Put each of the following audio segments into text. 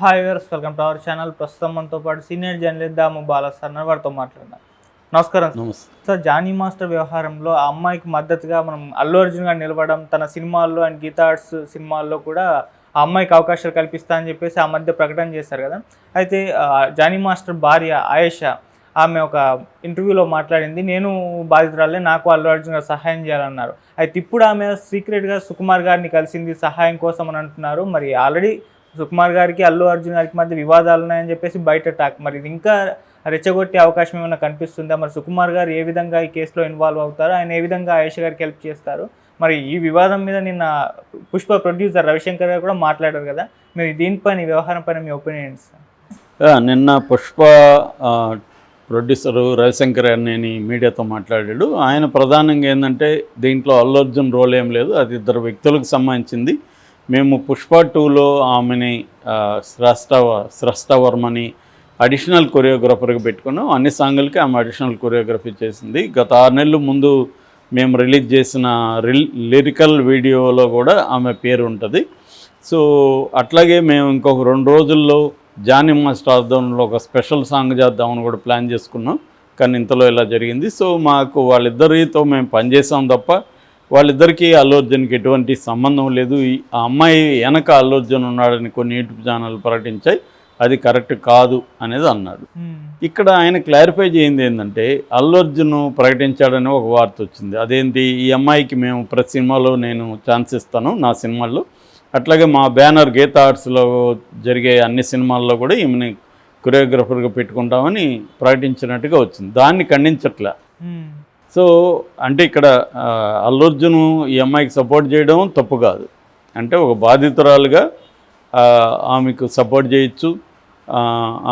Hi viewers, welcome to our channel. ప్రస్తుతం మనతో పాటు సీనియర్ జర్నలిస్ట్ దాము బాలా సార్ వారితో మాట్లాడదాం. నమస్కారం సార్. జానీ మాస్టర్ వ్యవహారంలో ఆ అమ్మాయికి మద్దతుగా మనం అల్లు అర్జున్ గారు నిలబడడం, తన సినిమాల్లో అండ్ గీతా ఆర్ట్స్ సినిమాల్లో కూడా ఆ అమ్మాయికి అవకాశాలు కల్పిస్తా అని చెప్పేసి ఆ మధ్య ప్రకటన చేశారు కదా. అయితే జానీ మాస్టర్ భార్య ఆయేషా ఆమె ఒక ఇంటర్వ్యూలో మాట్లాడింది, నేను బాధితురాలే, నాకు అల్లు అర్జున్ గారు సహాయం చేయాలన్నారు. అయితే ఇప్పుడు ఆమె సీక్రెట్గా సుకుమార్ గారిని కలిసింది సహాయం కోసం అని అంటున్నారు. మరి ఆల్రెడీ సుకుమార్ గారికి అల్లు అర్జున్ గారికి మధ్య వివాదాలు ఉన్నాయని చెప్పేసి బయట టాక్. మరి ఇది ఇంకా రెచ్చగొట్టే అవకాశం ఏమైనా కనిపిస్తుందా? మరి సుకుమార్ గారు ఏ విధంగా ఈ కేసులో ఇన్వాల్వ్ అవుతారు, ఆయన ఏ విధంగా ఆయేషా గారికి హెల్ప్ చేస్తారు? మరి ఈ వివాదం మీద నిన్న పుష్ప ప్రొడ్యూసర్ రవిశంకర్ గారు కూడా మాట్లాడారు కదా. మీరు దీనిపైన, ఈ వ్యవహారం పైన మీ ఒపీనియన్స్? నిన్న పుష్ప ప్రొడ్యూసరు రవిశంకర్ అని మీడియాతో మాట్లాడాడు. ఆయన ప్రధానంగా ఏంటంటే దీంట్లో అల్లు అర్జున్ రోల్ ఏం లేదు, అది ఇద్దరు వ్యక్తులకు సంబంధించింది. మేము పుష్ప 2లో ఆమెని స్రష్టవర్మని అడిషనల్ కొరియోగ్రాఫర్గా పెట్టుకున్నాం. అన్ని సాంగులకి ఆమె అడిషనల్ కొరియోగ్రఫీ చేసింది. గత 6 నెలల ముందు మేము రిలీజ్ చేసిన లిరికల్ వీడియోలో కూడా ఆమె పేరు ఉంటుంది. సో అట్లాగే మేము ఇంకొక 2 రోజుల్లో జానీ మాస్టర్ ఆధ్వర్యంలో ఒక స్పెషల్ సాంగ్ చేద్దామని కూడా ప్లాన్ చేసుకున్నాం. కానీ ఇంతలో ఇలా జరిగింది. సో మాకు వాళ్ళిద్దరితో మేము పనిచేసాం తప్ప వాళ్ళిద్దరికీ అల్లు అర్జున్కి ఎటువంటి సంబంధం లేదు. ఆ అమ్మాయి వెనక అల్లు అర్జున్ ఉన్నాడని కొన్ని యూట్యూబ్ ఛానల్ ప్రకటించాయి, అది కరెక్ట్ కాదు అనేది అన్నాడు. ఇక్కడ ఆయన క్లారిఫై చేయింది ఏంటంటే, అల్లు అర్జున్ ప్రకటించాడని ఒక వార్త వచ్చింది. అదేంటి, ఈ అమ్మాయికి మేము ప్రతి సినిమాలో నేను ఛాన్స్ ఇస్తాను నా సినిమాల్లో, అట్లాగే మా బ్యానర్ గీతా ఆర్ట్స్లో జరిగే అన్ని సినిమాల్లో కూడా ఈమెని కొరియోగ్రాఫర్గా పెట్టుకుంటామని ప్రకటించినట్టుగా వచ్చింది. దాన్ని ఖండించట్లే. సో అంటే ఇక్కడ అల్లు అర్జున్ ఈ అమ్మాయికి సపోర్ట్ చేయడం తప్పు కాదు. అంటే ఒక బాధితురాలుగా ఆమెకు సపోర్ట్ చేయొచ్చు,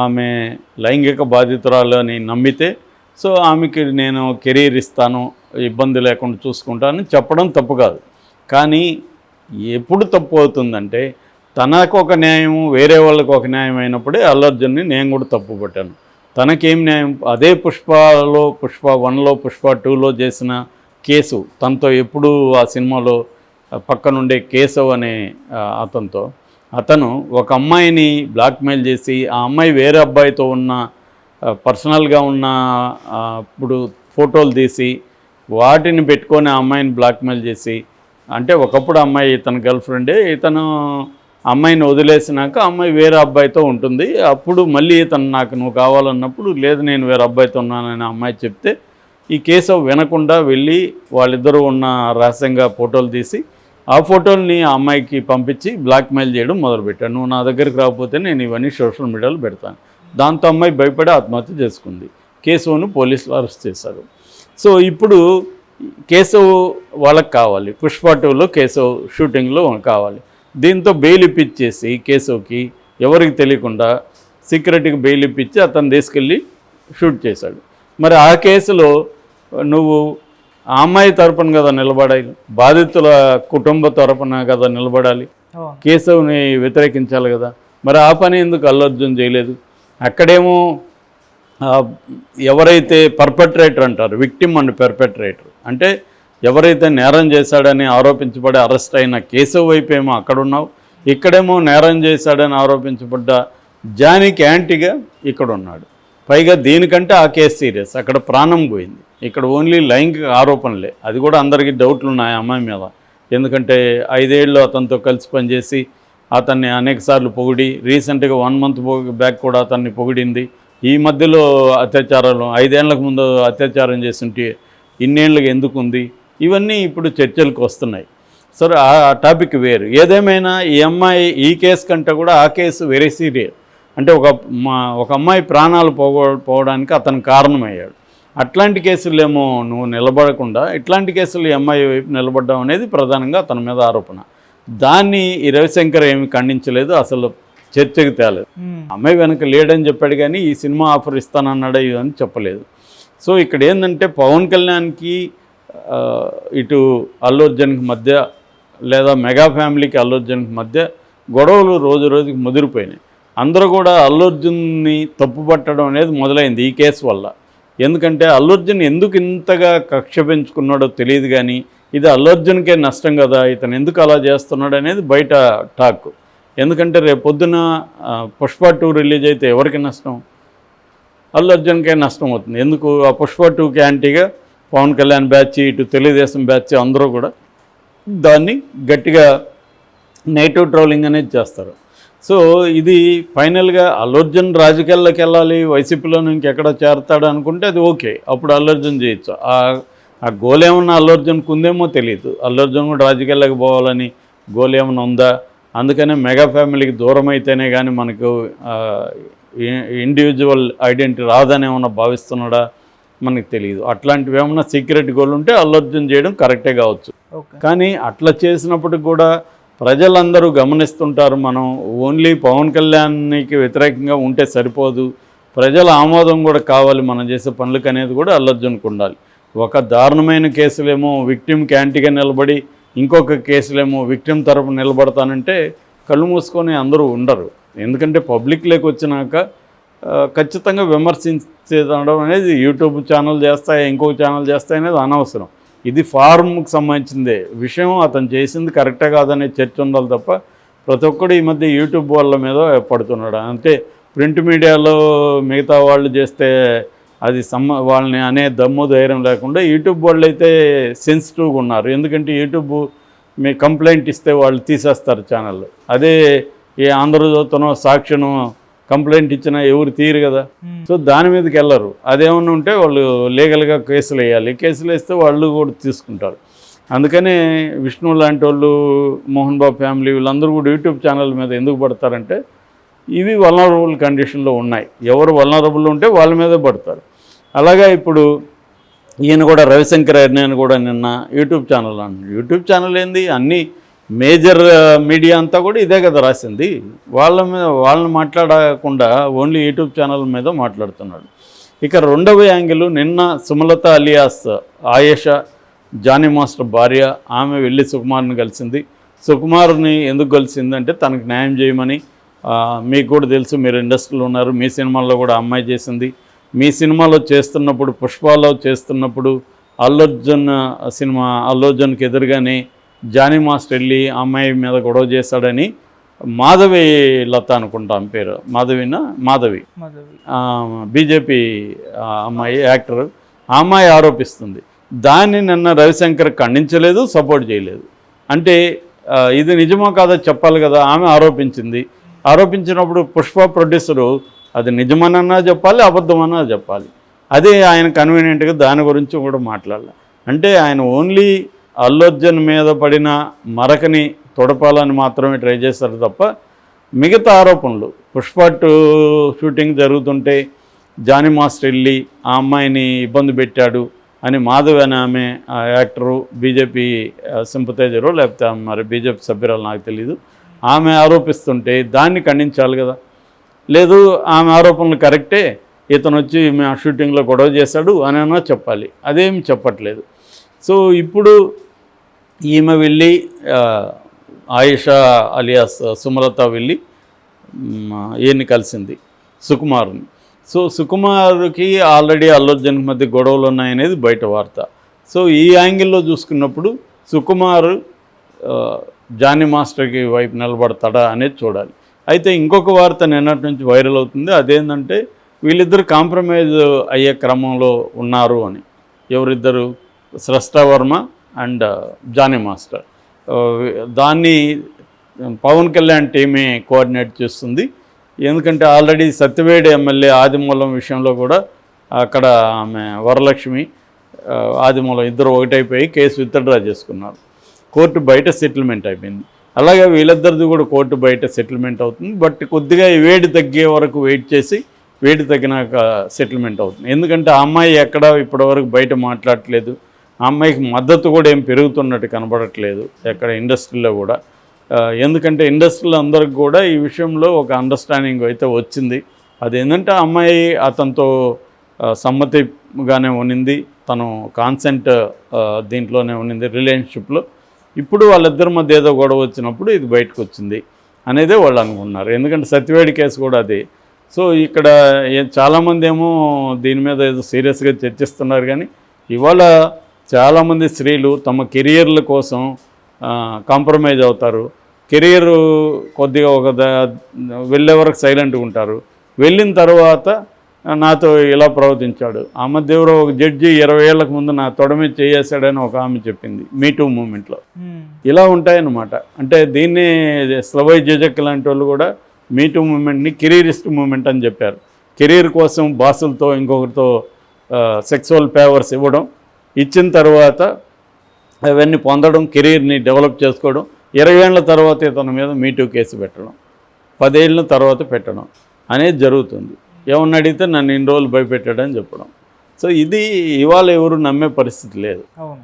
ఆమె లైంగిక బాధితురాలు అని నమ్మితే సో ఆమెకి నేను కెరీర్ ఇస్తాను, ఇబ్బంది లేకుండా చూసుకుంటానని చెప్పడం తప్పు కాదు. కానీ ఎప్పుడు తప్పు అవుతుందంటే, తనకు ఒక న్యాయం వేరే వాళ్ళకి ఒక న్యాయం అయినప్పుడే అల్లు అర్జున్ని నేను కూడా తప్పు పట్టాను. తనకేం న్యాయం? అదే పుష్పలో, పుష్ప 1లో, పుష్ప 2లో చేసిన కేసు, తనతో ఎప్పుడు ఆ సినిమాలో పక్కనుండే కేశవ్ అనే అతను ఒక అమ్మాయిని బ్లాక్మెయిల్ చేసి, ఆ అమ్మాయి వేరే అబ్బాయితో ఉన్న పర్సనల్గా ఉన్న ఇప్పుడు ఫోటోలు తీసి వాటిని పెట్టుకొని ఆ అమ్మాయిని బ్లాక్మెయిల్ చేసి, అంటే ఒకప్పుడు అమ్మాయి ఇతని గర్ల్ ఫ్రెండే, ఇతను అమ్మాయిని వదిలేసినాక అమ్మాయి వేరే అబ్బాయితో ఉంటుంది. అప్పుడు మళ్ళీ ఇతను నాకు నువ్వు కావాలన్నప్పుడు, లేదు నేను వేరే అబ్బాయితో ఉన్నానని అమ్మాయి చెప్తే, ఈ కేసు వినకుండా వెళ్ళి వాళ్ళిద్దరూ ఉన్న రహస్యంగా ఫోటోలు తీసి ఆ ఫోటోల్ని ఆ అమ్మాయికి పంపించి బ్లాక్మెయిల్ చేయడం మొదలుపెట్టాను. నువ్వు నా దగ్గరికి రాకపోతే నేను ఇవన్నీ సోషల్ మీడియాలో పెడతాను. దాంతో అమ్మాయి భయపడి ఆత్మహత్య చేసుకుంది. కేశవ్ను పోలీసులు అరెస్ట్ చేశారు. సో ఇప్పుడు కేశవ్ వాళ్ళకి కావాలి, పుష్ప 2లో కేశవ్ షూటింగ్లో కావాలి. దీంతో బెయిల్ ఇప్పించేసి కేశవ్కి ఎవరికి తెలియకుండా సీక్రెట్గా బెయిల్ ఇప్పించి అతను తీసుకెళ్ళి షూట్ చేశాడు. మరి ఆ కేసులో నువ్వు ఆ అమ్మాయి తరపున కదా నిలబడాలి, బాధితుల కుటుంబ తరపున కదా నిలబడాలి, కేశవ్ని వ్యతిరేకించాలి కదా. మరి ఆ పని ఎందుకు అల్లు అర్జున్ చేయలేదు? అక్కడేమో ఎవరైతే పర్పెట్రేటర్ అంటారు, విక్టిమ్ అండ్ పర్పెట్రేటర్, అంటే ఎవరైతే నేరం చేశాడని ఆరోపించబడి అరెస్ట్ అయిన కేశవ్ వైపేమో అక్కడున్నావు, ఇక్కడేమో నేరం చేశాడని ఆరోపించబడ్డ జానీకి యాంటీగా ఇక్కడ ఉన్నాడు. పైగా దీనికంటే ఆ కేసు సీరియస్, అక్కడ ప్రాణం పోయింది. ఇక్కడ ఓన్లీ లైంగిక ఆరోపణలే, అది కూడా అందరికీ డౌట్లు ఉన్నాయి అమ్మాయి మీద. ఎందుకంటే 5 ఏళ్ళు అతనితో కలిసి పనిచేసి అతన్ని అనేకసార్లు పొగిడి, రీసెంట్గా 1 మంత్ బ్యాక్ కూడా అతన్ని పొగిడింది. ఈ మధ్యలో అత్యాచారాలు 5 ఏళ్లకు ముందు అత్యాచారం చేస్తుంటే ఇన్నేళ్ళకి ఎందుకు ఉంది, ఇవన్నీ ఇప్పుడు చర్చలకు వస్తున్నాయి. సరే, ఆ టాపిక్ వేరు. ఏదేమైనా ఈ అమ్మాయి ఈ కేసు కంటే కూడా ఆ కేసు వెరీ సీరియస్. అంటే ఒక అమ్మాయి ప్రాణాలు పోవడానికి అతను కారణమయ్యాడు. అట్లాంటి కేసులేమో నువ్వు నిలబడకుండా ఇట్లాంటి కేసులు ఈ అమ్మాయి వైపు నిలబడ్డం అనేది ప్రధానంగా అతని మీద ఆరోపణ. దాన్ని ఈ రవిశంకర్ ఏమి ఖండించలేదు, అసలు చర్చకు తేలేదు. అమ్మాయి వెనక లేడని చెప్పాడు కానీ ఈ సినిమా ఆఫర్ ఇస్తానన్నాడు అని చెప్పలేదు. సో ఇక్కడ ఏంటంటే పవన్ కళ్యాణ్కి ఇటు అల్లు అర్జున్కి మధ్య, లేదా మెగా ఫ్యామిలీకి అల్లు అర్జున్కి మధ్య గొడవలు రోజు రోజుకి ముదిరిపోయినాయి. అందరూ కూడా అల్లు అర్జున్ని తప్పుపట్టడం అనేది మొదలైంది ఈ కేసు వల్ల. ఎందుకంటే అల్లు అర్జున్ ఎందుకు ఇంతగా కక్ష పెంచుకున్నాడో తెలియదు, కానీ ఇది అల్లు అర్జున్కే నష్టం కదా, ఇతను ఎందుకు అలా చేస్తున్నాడు అనేది బయట టాక్. ఎందుకంటే రేపు పొద్దున పుష్ప 2 రిలీజ్ అయితే ఎవరికి నష్టం? అల్లు అర్జున్కే నష్టం అవుతుంది. ఎందుకు? ఆ పుష్ప 2కి యాంటీగా పవన్ కళ్యాణ్ బ్యాచ్, ఇటు తెలుగుదేశం బ్యాచ్ అందరూ కూడా దాన్ని గట్టిగా నెగిటివ్ ట్రోలింగ్ అనేది చేస్తారు. సో ఇది ఫైనల్గా అల్లు అర్జున్ రాజకీయాల్లోకి వెళ్ళాలి, వైసీపీలో ఇంకెక్కడ చేరతాడు అనుకుంటే అది ఓకే, అప్పుడు అల్లు అర్జున్ చేయొచ్చు. ఆ గోల్ ఏమన్నా అల్లు అర్జున్కి ఉందేమో తెలియదు. అల్లు అర్జున్ కూడా రాజకీయాల్లోకి పోవాలని గోల్ ఏమైనా ఉందా? అందుకనే మెగా ఫ్యామిలీకి దూరం అయితేనే కానీ మనకు ఇండివిజువల్ ఐడెంటిటీ రాదని ఏమన్నా భావిస్తున్నాడా మనకు తెలియదు. అట్లాంటివి ఏమన్నా సీక్రెట్ గోల్ ఉంటే అల్లు అర్జున్ చేయడం కరెక్టే కావచ్చు. కానీ అట్లా చేసినప్పటికి కూడా ప్రజలందరూ గమనిస్తుంటారు. మనం ఓన్లీ పవన్ కళ్యాణ్కి వ్యతిరేకంగా ఉంటే సరిపోదు, ప్రజల ఆమోదం కూడా కావాలి మనం చేసే పనులకు అనేది కూడా అల్లు అర్జున్కి ఉండాలి. ఒక దారుణమైన కేసులేమో విక్టిమ్కి యాంటీగా నిలబడి, ఇంకొక కేసులేమో విక్టిమ్ తరపున నిలబడతానంటే కళ్ళు మూసుకొని అందరూ ఉండరు. ఎందుకంటే పబ్లిక్లోకి వచ్చినాక ఖచ్చితంగా విమర్శించడం అనేది యూట్యూబ్ ఛానల్ చేస్తాయి, ఇంకొక ఛానల్ చేస్తాయి అనేది అనవసరం. ఇది ఫార్మ్కి సంబంధించిందే విషయం. అతను చేసింది కరెక్టే కాదనే చర్చ ఉండాలి తప్ప ప్రతి ఒక్కడు ఈ మధ్య యూట్యూబ్ వాళ్ళ మీద పడుతున్నాడు. అంటే ప్రింట్ మీడియాలో మిగతా వాళ్ళు చేస్తే అది వాళ్ళని అనే దమ్ము ధైర్యం లేకుండా యూట్యూబ్ వాళ్ళు అయితే సెన్సిటివ్గా ఉన్నారు. ఎందుకంటే యూట్యూబ్ మీ కంప్లైంట్ ఇస్తే వాళ్ళు తీసేస్తారు ఛానల్. అదే ఈ ఆంధ్రజ్యోతినో సాక్షినో కంప్లైంట్ ఇచ్చినా ఎవరు తీరు కదా. సో దాని మీదకి వెళ్ళరు. అదేమన్నా ఉంటే వాళ్ళు లీగల్గా కేసులు వేయాలి, కేసులు వేస్తే వాళ్ళు కూడా తీసుకుంటారు. అందుకనే విష్ణు లాంటి వాళ్ళు, మోహన్ బాబు ఫ్యామిలీ వీళ్ళందరూ కూడా యూట్యూబ్ ఛానల్ మీద ఎందుకు పడతారంటే ఇవి వల్నరబుల్ కండిషన్లో ఉన్నాయి. ఎవరు వల్నరబుల్ ఉంటే వాళ్ళ మీదే పడతారు. అలాగా ఇప్పుడు ఈయన కూడా రవిశంకర్ నేను కూడా నిన్న యూట్యూబ్ ఛానల్ అన్నాడు. యూట్యూబ్ ఛానల్ ఏంది, అన్నీ మేజర్ మీడియా అంతా కూడా ఇదే కదా రాసింది. వాళ్ళని మాట్లాడకుండా ఓన్లీ యూట్యూబ్ ఛానల్ మీద మాట్లాడుతున్నాడు. ఇక రెండవ యాంగిల్, నిన్న సుమలత అలియాస్ ఆయేషా జానీ మాస్టర్ భార్య, ఆమె వెళ్ళి సుకుమార్ని కలిసింది. సుకుమార్ని ఎందుకు కలిసిందంటే తనకు న్యాయం చేయమని. మీకు కూడా తెలుసు, మీరు ఇండస్ట్రీలో ఉన్నారు, మీ సినిమాల్లో కూడా అమ్మాయి చేసింది. మీ సినిమాలో చేస్తున్నప్పుడు, పుష్పాలో చేస్తున్నప్పుడు అల్లు అర్జున్కి ఎదురుగానే జానీ మాస్టర్ వెళ్ళి అమ్మాయి మీద గొడవ చేశాడని మాధవి లత అనుకుంటాం పేరు, మాధవి బీజేపీ అమ్మాయి యాక్టర్, ఆ అమ్మాయి ఆరోపిస్తుంది. దాన్ని నిన్న రవిశంకర్ ఖండించలేదు, సపోర్ట్ చేయలేదు. అంటే ఇది నిజమో కాదో చెప్పాలి కదా. ఆమె ఆరోపించినప్పుడు పుష్ప ప్రొడ్యూసరు అది నిజమనన్నా చెప్పాలి, అబద్ధమన్నా చెప్పాలి. అదే ఆయన కన్వీనియంట్గా దాని గురించి కూడా మాట్లాడాలి. అంటే ఆయన ఓన్లీ అల్లు అర్జున్ మీద పడిన మరకని తొడపాలని మాత్రమే ట్రై చేస్తారు తప్ప మిగతా ఆరోపణలు, పుష్ప 2 షూటింగ్ జరుగుతుంటే జానీ మాస్టర్ వెళ్ళి ఆ అమ్మాయిని ఇబ్బంది పెట్టాడు అని మాధవి అనే ఆమె యాక్టరు, బీజేపీ సింపథైజరు లేకపోతే మరి బీజేపీ సభ్యురాలు నాకు తెలీదు, ఆమె ఆరోపిస్తుంటే దాన్ని ఖండించాలి కదా. లేదు ఆమె ఆరోపణలు కరెక్టే, ఇతను వచ్చి ఆ షూటింగ్లో గొడవ చేశాడు అని అన్నా చెప్పాలి. అదేమి చెప్పట్లేదు. సో ఇప్పుడు ఈమె వెళ్ళి ఆయేషా అలియాస్ సుమలత వెళ్ళి ఈయన్ని కలిసింది, సుకుమార్ని. సో సుకుమార్కి ఆల్రెడీ అల్లు అర్జున్ మధ్య గొడవలు ఉన్నాయనేది బయట వార్త. సో ఈ యాంగిల్లో చూసుకున్నప్పుడు సుకుమార్ జానీ మాస్టర్కి వైపు నిలబడతాడా అనేది చూడాలి. అయితే ఇంకొక వార్త నిన్నటి నుంచి వైరల్ అవుతుంది. అదేంటంటే వీళ్ళిద్దరు కాంప్రమైజ్ అయ్యే క్రమంలో ఉన్నారు అని. ఎవరిద్దరు? స్రష్టా వర్మ అండ్ జానీ మాస్టర్. దాన్ని పవన్ కళ్యాణ్ టీమే కోఆర్డినేట్ చేస్తుంది. ఎందుకంటే ఆల్రెడీ సత్యవేడి ఎమ్మెల్యే ఆదిమూలం విషయంలో కూడా అక్కడ ఆమె వరలక్ష్మి ఆదిమూలం ఇద్దరు ఒకటైపోయి కేసు విత్డ్రా చేసుకున్నారు. కోర్టు బయట సెటిల్మెంట్ అయిపోయింది. అలాగే వీళ్ళిద్దరిది కూడా కోర్టు బయట సెటిల్మెంట్ అవుతుంది. బట్ కొద్దిగా వేడి తగ్గే వరకు వెయిట్ చేసి వేడి తగ్గినాక సెటిల్మెంట్ అవుతుంది. ఎందుకంటే ఆ అమ్మాయి ఎక్కడ ఇప్పటివరకు బయట మాట్లాడట్లేదు. ఆ అమ్మాయికి మద్దతు కూడా ఏం పెరుగుతున్నట్టు కనబడట్లేదు ఎక్కడ ఇండస్ట్రీలో కూడా. ఎందుకంటే ఇండస్ట్రీలో అందరికి కూడా ఈ విషయంలో ఒక అండర్స్టాండింగ్ అయితే వచ్చింది. అదేంటంటే ఆ అమ్మాయి అతనితో సమ్మతిగానే ఉన్నింది, తను కాన్సెంట్ దీంట్లోనే ఉన్నింది రిలేషన్షిప్లో. ఇప్పుడు వాళ్ళిద్దరి మధ్య ఏదో గొడవ వచ్చినప్పుడు ఇది బయటకు వచ్చింది అనేదే వాళ్ళు అనుకున్నారు. ఎందుకంటే సత్యవేడి కేసు కూడా అదే. సో ఇక్కడ చాలామంది ఏమో దీని మీద ఏదో సీరియస్గా చర్చిస్తున్నారు. కానీ ఇవాళ చాలామంది స్త్రీలు తమ కెరియర్ల కోసం కాంప్రమైజ్ అవుతారు. కెరీర్ కొద్దిగా వెళ్ళే వరకు సైలెంట్గా ఉంటారు. వెళ్ళిన తర్వాత నాతో ఇలా ప్రవర్తించాడు. ఆ మధ్య ఎవరో ఒక జడ్జి 20 ఏళ్లకు ముందు నా తొడ మీద చేయేశాడని ఒక ఆమె చెప్పింది మీటూ మూమెంట్లో. ఇలా ఉంటాయన్నమాట. అంటే దీన్ని స్లవై జజక్ లాంటి వాళ్ళు కూడా మీటూ మూమెంట్ని కెరీరిస్ట్ మూమెంట్ అని చెప్పారు. కెరీర్ కోసం బాసులతో ఇంకొకరితో సెక్సువల్ ఫేవర్స్ ఇవ్వడం, ఇచ్చిన తర్వాత అవన్నీ పొందడం, కెరీర్ని డెవలప్ చేసుకోవడం, 20 ఏళ్ల తర్వాత ఇతని మీద మీటూ కేసు పెట్టడం, 10 ఏళ్ళ తర్వాత పెట్టడం అనేది జరుగుతుంది. ఏమన్నా అడిగితే నన్ను ఇన్ని రోజులు భయపెట్టాడని చెప్పడం. సో ఇది ఇవాళ ఎవరు నమ్మే పరిస్థితి లేదు. అవును.